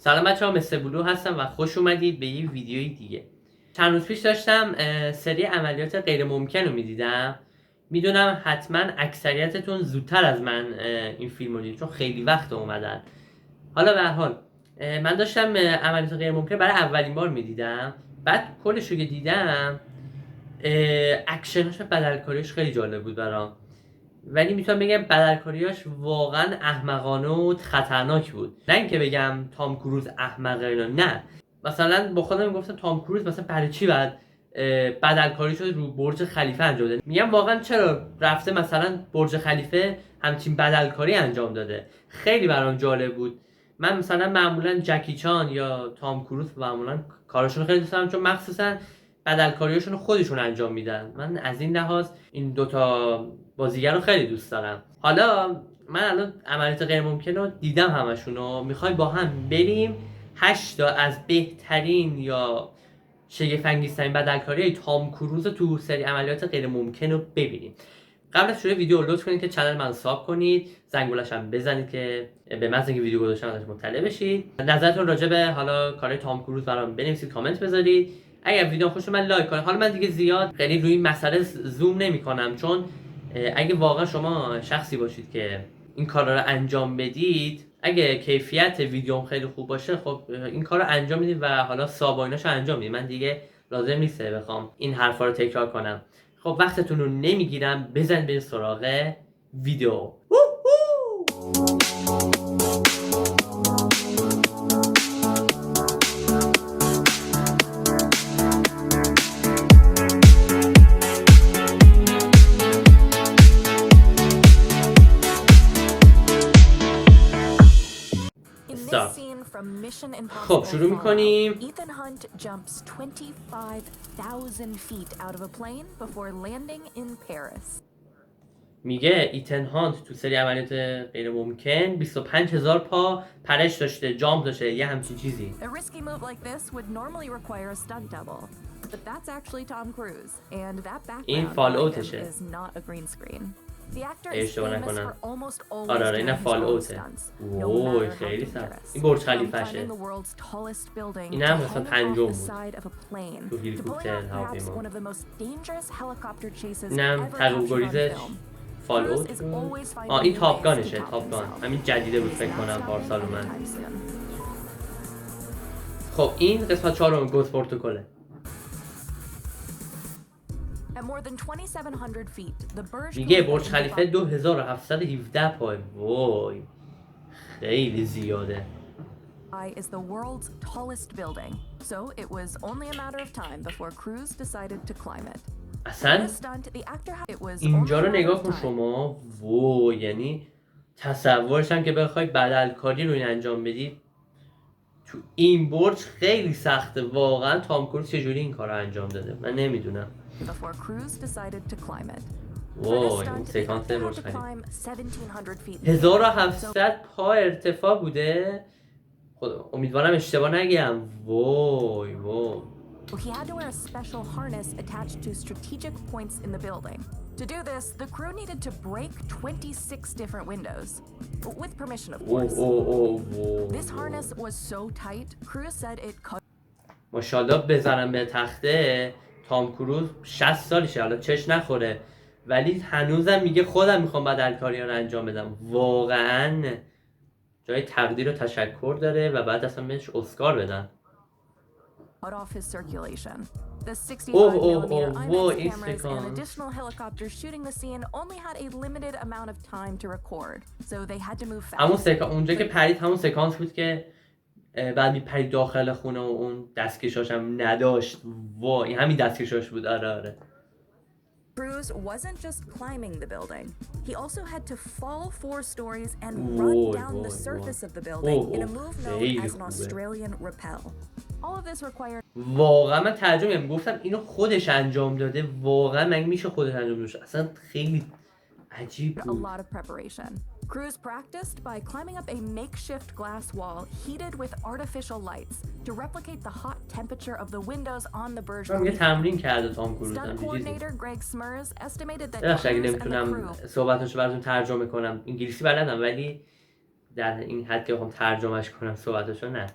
سلام بچه‌ها، مستر بلو هستم و خوش اومدید به یه ویدیوی دیگه. چند روز پیش داشتم سری عملیات غیر ممکن رو میدیدم. میدونم حتما اکثریتتون زودتر از من این فیلم رو دیدید چون خیلی وقت اومدن. حالا به هر حال من داشتم عملیات غیر ممکن برای اولین بار میدیدم. بعد کلش رو که دیدم اکشناش و بدلکاریش خیلی جالب بود برام. ولی میتونم بگم بدلکاریاش واقعا احمقانه و خطرناک بود. نه اینکه بگم تام کروز احمقه اینا، نه. مثلا با خودم میگفتم تام کروز مثلا برای چی بعد بدلکاری شده رو برج خلیفه انجام داده. میگم واقعا چرا رفته مثلا برج خلیفه همچین بدلکاری انجام داده. خیلی برام جالب بود. من مثلا معمولا جکی چان یا تام کروز معمولا کاراشون خیلی دوست دارم چون مخصوصا بدلکاریاشون خودشون انجام میدن. من از این لحاظ این دوتا بازیگر رو خیلی دوست دارم. حالا من الان عملیات غیر ممکن رو دیدم همشون، میخوایم با هم بریم 8 تا از بهترین یا شگفت انگیزترین بدلکاری تام کروز تو سری عملیات غیر ممکن رو ببینیم. قبل از شروع ویدیو لطف کنید که کانال من ساب کنید، زنگولش هم بزنید که به محض اینکه ویدیو گذاشتم ازش مطلع بشید. نظرتون راجع به حالا کارهای تام کروز برام بنویسید، کامنت بذارید. اگر ویدیو خوش من لایک کنید. حالا من دیگه زیاد خیلی روی این مسئله زوم نمی‌کنم چون اگه واقعا شما شخصی باشید که این کارا رو انجام بدید، اگه کیفیت ویدیوم خیلی خوب باشه، خب این کارو انجام میدید و حالا سابایناشو انجام میدید. من دیگه لازم نیسته بخوام این حرفا رو تکرار کنم. خب وقتتون رو نمیگیرم، بزن به سراغ ویدیو. خب شروع میکنیم. Ethan Hunt jumps 25,000 feet out of a plane before landing in Paris. میگه ایتن هانت تو سری عملیات غیر ممکن 25,000 پا پرش داشته، جامپ داشته، یه همچین چیزی. A risky move like this would normally require a stunt double, but that's actually Tom Cruise, and that background is not a green screen. The actor is famous for almost always doing his own stunts, no matter how dangerous. From climbing the world's tallest building to hanging off the side of a plane to pulling off perhaps one of the most dangerous helicopter chases ever captured on film. این تاپ گانشه، تاپ گان همین جدیده بود فکر کنم پارسال من. خب این قسمت 4 گوت پروتکله. میگه برج خلیفه 2717 پای. وای خیلی زیاده. is the world's tallest building, so it was only a matter of time before Cruise decided to climb it. اصلا اینجا رو نگاه کن شما. وای یعنی تصورش هم که بخوای بدلکاری رو این انجام بدید تو این برج خیلی سخته. واقعا تام کروز چجوری این کار رو انجام داده من نمیدونم. وای این سکانس برج خلیفه 1700 پا ارتفاع بوده. خدا امیدوارم اشتباه نگم. وای وای. He had to wear a special harness attached to strategic points in the building. To do this, the crew needed to break 26 different windows. With permission, of course. This harness was so tight, Cruise said it cut. ماشاءالله بزنم به تخته. تام کروز 60 سالشه، حالا چش نخوره ولی هنوزم میگه خودم میخوام بدلکاری رو انجام بدم. واقعا جای تقدیر و تشکر داره و بعد اصلا بهش اسکار بدن. Off his circulation. The 65mm IMAX cameras and additional helicopters shooting the scene only had a limited amount of time to record, so they had to move fast. اونجا که پرید همون سکانس بود که بعد میپرید داخل خونه و اون دستکشاش هم نداشت. وای همین دستکشاش بود. آره. Cruise wasn't just climbing the building. He also had to fall 4 stories and run down the surface of the building in a move known as an Australian rappel. All of this required. واقعا من ترجمه گفتم اینو خودش انجام داده. واقعا مگه میشه خودش انجام بده؟ اصلا خیلی عجیب بود. A lot of preparation. Cruise practiced by climbing up a makeshift glass wall heated with artificial lights to replicate the hot temperature of the windows on the Burj Khalifa. تمرین کرده تام کروز. Stunt coordinator Greg Smurs estimated that Cruise نمیتونم صحبتاشو براتون ترجمه کنم. انگلیسی بلدم ولی در این حد که بخوام ترجمهش کنم صحبتشو نه.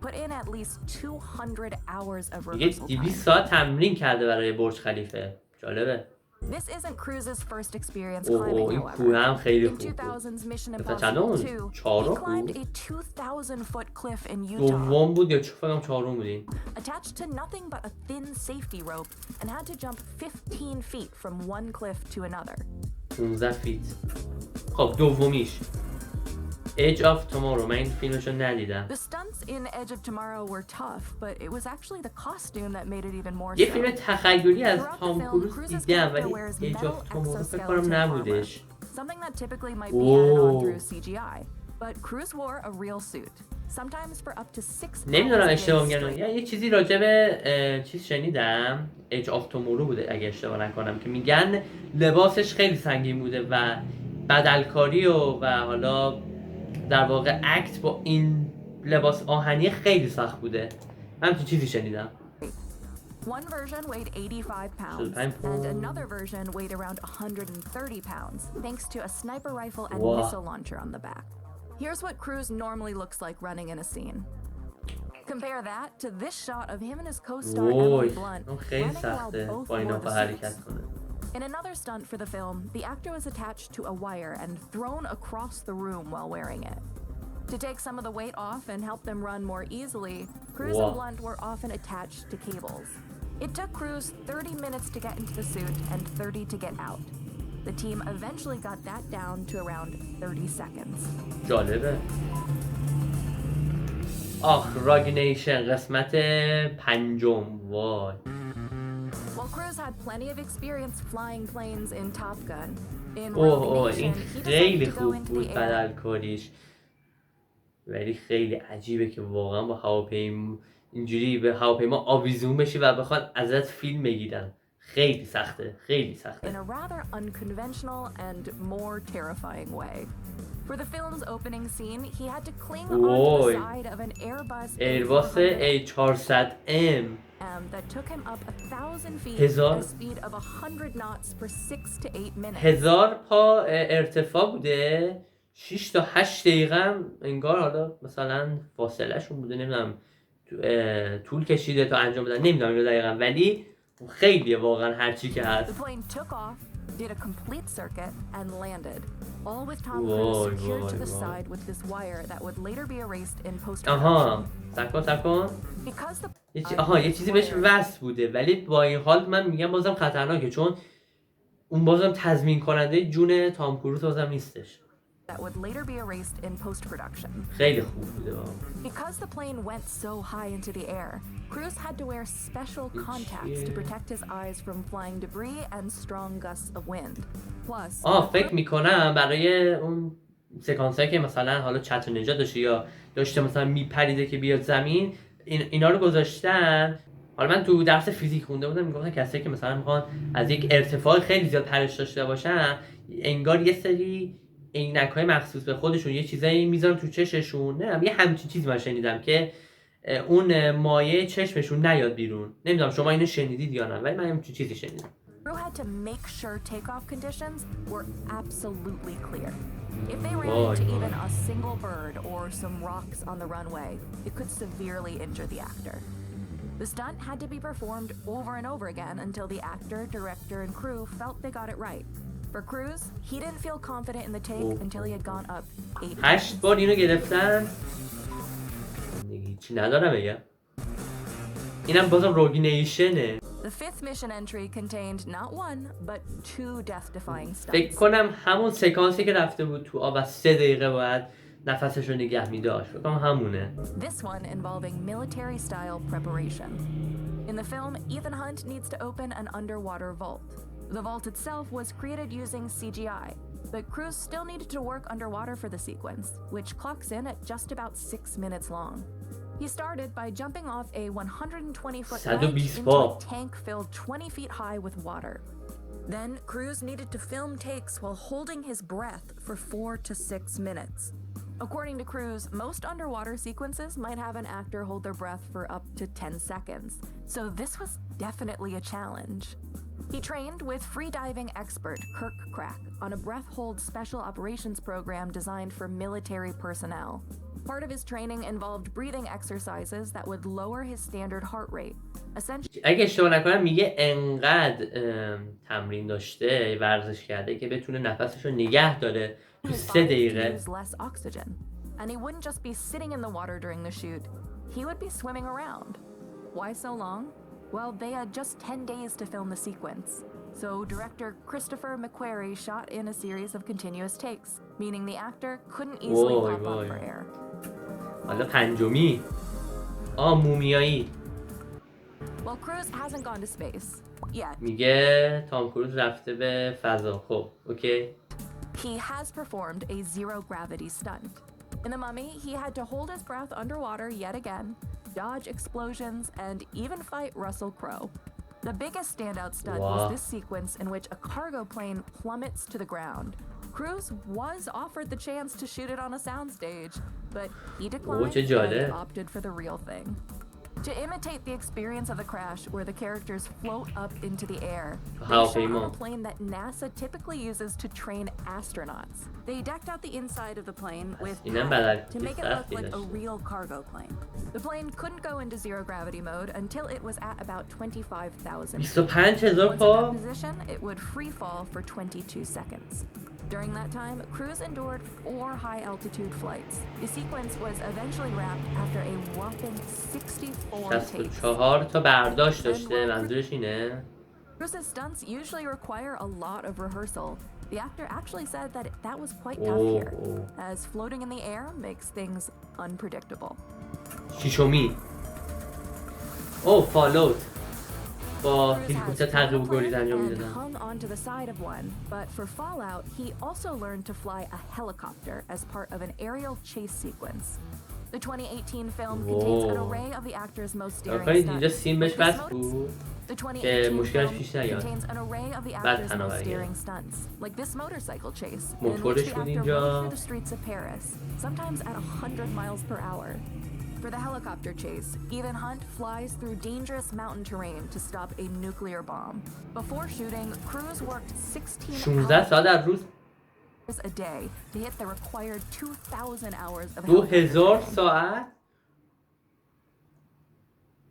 Put in at least 200 hours of دیگه rehearsal 200 ساعت تمرین کرده برای برج خلیفه. جالبه. This isn't Cruz's first experience اوه climbing, این however. کوه هم خیلی In خوب بود. 2000's Mission مثلا Impossible چندم 2, بود؟ he چهارم climbed بود؟ a 2,000-foot cliff in Utah, دوم بود یا فکرم چهارم بودیم. attached to nothing but a thin safety rope, and had to jump 15 feet from one cliff to another. 15 فیت. خب دومیش Edge of Tomorrow. من این فیلمشو ندیدم. The stunts in Edge of Tomorrow were tough, but it was actually the costume that made it even more یه so. فیلم تخیلی از Throughout the تام film, کروز Cruz's دیدم character ولی wears Edge of metal Tomorrow فکر کنم exoskeleton armor, نبودش. something that typically might be added on Whoa. through CGI. But Cruz wore a real suit, sometimes for up to 6 نمیدونم hours a اشتباه day میگم. straight. یه چیزی راجع به چیز شنیدم. Edge of Tomorrow بوده اگه اشتباه نکنم که میگن لباسش خیلی سنگین بوده و بدلکاری و حالا در واقع اکت با این لباس آهنی خیلی سخت بوده. من تو چیزی شنیدم. One version weighed 85 pounds, and another version weighed around 130 pounds, thanks to a sniper rifle and missile launcher on the back. Here's what Cruz normally looks like running in a scene. Compare that to this shot of him and his co-star Emily Blunt running while both wore the suits. In another stunt for the film, the actor was attached to a wire and thrown across the room while wearing it. To take some of the weight off and help them run more easily, Cruz and Blunt were often attached to cables. It took Cruz 30 minutes to get into the suit and 30 to get out. The team eventually got that down to around 30 seconds. جالبه. راگنیشن قسمت 5. وای. While Cruz had plenty of experience flying planes in Top Gun, in این Rogue Nation, he خیلی decided to go خوب into بود the air. بدلکاریش. ولی خیلی عجیبه که واقعا با هواپیما اینجوری به هواپیما آویزون بشی و بخواد ازت فیلم بگیرن. خیلی سخته. خیلی سخته. In a rather unconventional and more terrifying way. For the film's opening scene, he had to cling onto the side of an Airbus A400M that took him up 1,000 feet at a speed of 100 knots for 6 to 8 minutes. 1000 پا ارتفاع بوده. 6 تا 8 دقیقه هم انگار حالا مثلا فاصله شون بوده. نمیدونم طول کشیده تا انجام بدن. نمیدونم دقیقاً ولی خیلیه واقعا هرچی که هست. The plane took off, did a complete circuit and landed. All with Tom Cruise secured to the side with this wire that would later be erased in post-production. سکن. Because the یه چیزی بهش وصل بوده ولی با این حال من میگم بازم خطرناکه چون اون بازم تضمین کننده جون تام کروز بازم نیستش. That would later be erased in post-production. خیلی خوب بوده Because the plane went so high into the air, Cruz had to wear special contacts to protect his eyes from flying debris and strong gusts of wind. Plus, فکر میکنم برای اون سکانسایی که مثلا حالا چتر نجات داشته یا داشته مثلا میپریده که بیاد زمین اینا رو گذاشتن. حالا من تو درس فیزیک خونده بودم میگفتن کسایی که مثلا میخوان از یک ارتفاع خیلی زیاد پرش داشته باشن انگار یه سری عینک‌های مخصوص به خودشون یه چیزایی میذارن تو چششون. نه یه همچین چیزی من شنیدم که اون مایع چشمشون نیاد بیرون. نمیدونم شما اینو شنیدید یا نه ولی من همچین چیزی شنیدم. Crew had to make sure takeoff conditions were absolutely clear. If they ran into even a single bird or some rocks on the runway, it could severely injure the actor. The stunt had to be performed over and over again until the actor, director, and crew felt they got it right. For Cruz, he didn't feel confident in the take until he had gone up 8 times. 8 بار اینو گرفتن. چی ندارم بگم. اینم بازم روگینیشنه. The fifth mission entry contained not one, but 2 death-defying stunts. فکر کنم همون سکانسی که رفته بود تو آب 3 دقیقه باید نفسش رو نگه می‌داشت. فکر کنم همونه. This one involving military-style preparation. In the film, Ethan Hunt needs to open an underwater vault. The vault itself was created using CGI, but Cruz still needed to work underwater for the sequence, which clocks in at just about 6 minutes long. He started by jumping off a 120-foot ledge into a tank filled 20 feet high with water. Then, Cruz needed to film takes while holding his breath for 4 to 6 minutes. According to Cruise, most underwater sequences might have an actor hold their breath for up to 10 seconds, so this was definitely a challenge. He trained with freediving expert Kirk Crack on a breath hold special operations program designed for military personnel. Part of his training involved breathing exercises that would lower his standard heart rate. اگه اشتباه نکنم میگه انقدر تمرین داشته، ورزش کرده که بتونه نفسش رو نگه داره تو 3 دقیقه. And he wouldn't just be sitting in the water during the shoot, he would be swimming around. Why so long? Well, they had just 10 days to film the sequence. So director Christopher McQuarrie shot in a series of continuous takes, meaning the actor couldn't easily pop up for air. حالا پنجمی مومیایی. Well, Cruise hasn't gone to space yet. میگه تام کروز رفته به فضا. خب اوکی. He has performed a zero gravity stunt. In The Mummy, he had to hold his breath underwater yet again, dodge explosions, and even fight Russell Crowe. The biggest standout stunt was this sequence in which a cargo plane plummets to the ground. Cruise was offered the chance to shoot it on a soundstage, but he declined and opted for the real thing. To imitate the experience of the crash where the characters float up into the air, they shot on a plane that NASA typically uses to train astronauts. They decked out the inside of the plane with padding to make it look like a real cargo plane. The plane couldn't go into zero gravity mode until it was at about 25,000 feet. Once in that position, it would free fall for 22 seconds. During that time, Cruise endured 4 high-altitude flights. The sequence was eventually wrapped after a whopping 64 takes. 64 تا برداشت داشته. منظورش اینه. Cruise's stunts usually require a lot of rehearsal. The actor actually said that that was quite tough here, as floating in the air makes things unpredictable. ششمی. فالوت. با هلیکوپتر تعقیب و گریز انجام میدادن. hung onto the side of one, but for Fallout, he also learned to fly a helicopter as part of an aerial chase sequence. The 2018 film contains an array of the actor's most daring stunts. The 2018 film contains an array of the actor's most daring stunts, like this motorcycle chase, in which the actor rode through the streets of Paris, sometimes at 100 miles per hour. For the helicopter chase, Ethan Hunt flies through dangerous mountain terrain to stop a nuclear bomb. Before shooting, Cruise worked 16 hours a day to hit the required 2,000 hours of 2000 ساعت؟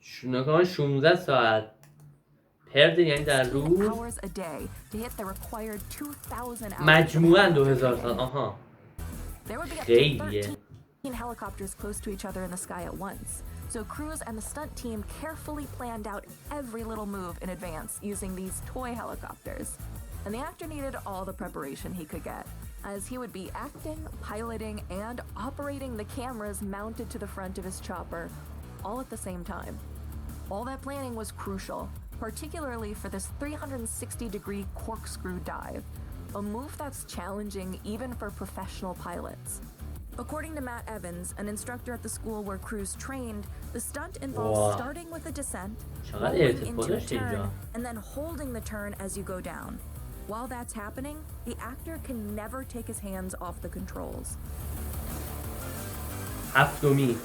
16 ساعت پرد یعنی در روز مجموعاً 2000 ساعت. خیلیه. Helicopters close to each other in the sky at once. So Cruise and the stunt team carefully planned out every little move in advance using these toy helicopters. And the actor needed all the preparation he could get, as he would be acting, piloting, and operating the cameras mounted to the front of his chopper, all at the same time. All that planning was crucial, particularly for this 360-degree corkscrew dive, a move that's challenging even for professional pilots. According to Matt Evans, an instructor at the school where Cruise trained, the stunt involves starting with a descent, rolling into a turn, and then holding the turn as you go down. While that's happening, the actor can never take his hands off the controls. هفتمی.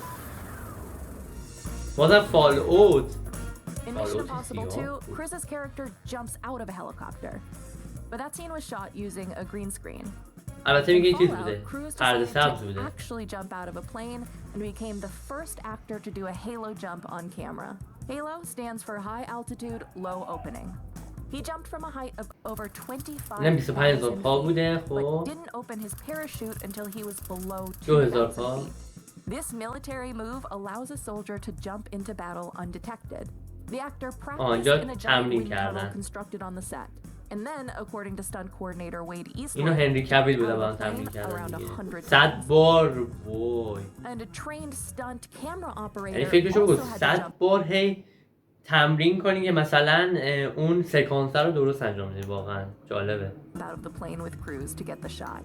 بازم فالوت. In Mission Impossible 2, Cruise's character jumps out of a helicopter. But that scene was shot using a green screen. البته میگه این چیز بوده. پرده سبز بوده. Actually jump out of a plane and became the first actor to do a halo jump on camera. Halo stands for high altitude, low opening. He jumped from a height of over 25,000 feet, but didn't open his parachute until he was below 2,000 feet. This military move allows a soldier to jump into battle undetected. The actor practiced in a giant wind tunnel constructed on the set. And then, according to stunt coordinator Wade Eastwood, around 100 times. And a trained stunt camera operator also had to jump. 100 بار هی تمرین کنی که مثلا اون سکانس رو درست انجام بدی. واقعا جالبه. Out of the plane with Cruise to get the shot.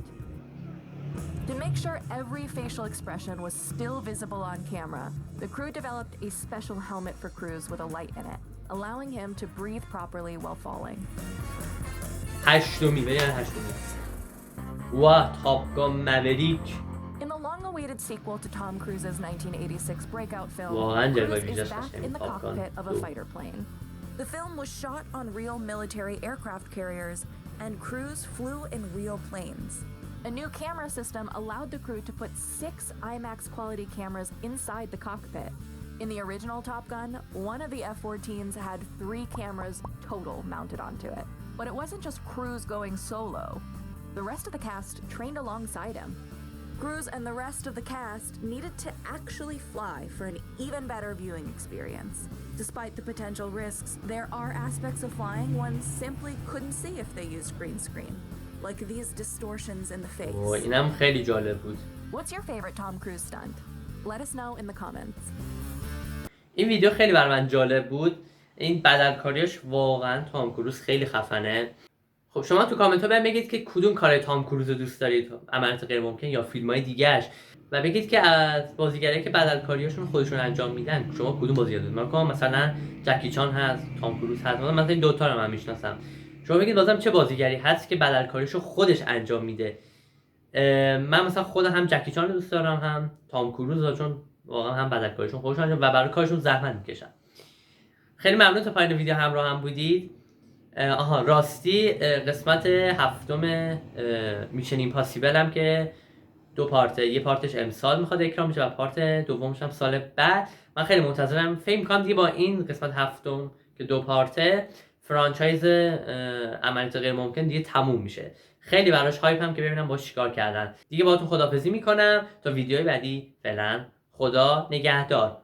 To make sure every facial expression was still visible on camera, the crew developed a special helmet for Cruise with a light in it, allowing him to breathe properly while falling. هشتمی. واه، تاپ گان موریک. third sequel to Tom Cruise's 1986 breakout film, واقعا جلوه Cruise is ویژه‌اش back قشنگ in the پاپ کن. cockpit of a fighter plane. The film was shot on real military aircraft carriers, and Cruise flew in real planes. A new camera system allowed the crew to put 6 IMAX quality cameras inside the cockpit. In the original Top Gun, one of the F-14s had 3 cameras total mounted onto it. But it wasn't just Cruise going solo. The rest of the cast trained alongside him. Cruise and the rest of the cast needed to actually fly for an even better viewing experience. Despite the potential risks, there are aspects of flying one simply couldn't see if they used green screen, like these distortions in the face. اینم خیلی جالب بود. What's your favorite Tom Cruise stunt? Let us know in the comments. این ویدیو خیلی بر من جالب بود. این بدلکاریش واقعا تام کروز خیلی خفنه. خب شما تو کامنت ها بهم بگید که کدوم کار تام کروز رو دوست دارید، عملیات غیر ممکن یا فیلم های دیگه‌اش، و بگید که از بازیگرایی که بدلکاریاشون خودشون انجام میدن شما کدوم بازیگر دوست دارید. مثلا جکی چان هست، تام کروز هست، مثلا این دوتا رو من میشناسم. شما بگید بازم چه بازیگری هست که بدلکاریشو خودش انجام میده. من مثلا خودم هم جکی چان رو دوست دارم، هم تام کروز رو، چون واقعا هم بدلکاریشون خودشون انجام و برای کارشون زحمت میکشن. خیلی ممنون تا پایان ویدیو همراه هم بودید. راستی قسمت 7 میشن ایمپاسیبل هم که 2 پارته، یه پارتش امسال میخواد اکرام بشه و پارت دومش هم سال بعد. من خیلی منتظرم. فکر می‌کنم دیگه با این قسمت 7 که 2 پارته فرانچایز عملیات غیر ممکن دیگه تموم میشه. خیلی براش هایپ هم که ببینم باش چیکار کردن. دیگه باهاتون خداحافظی میکنم تا ویدیوی بعدی. فعلا خدا نگهدار.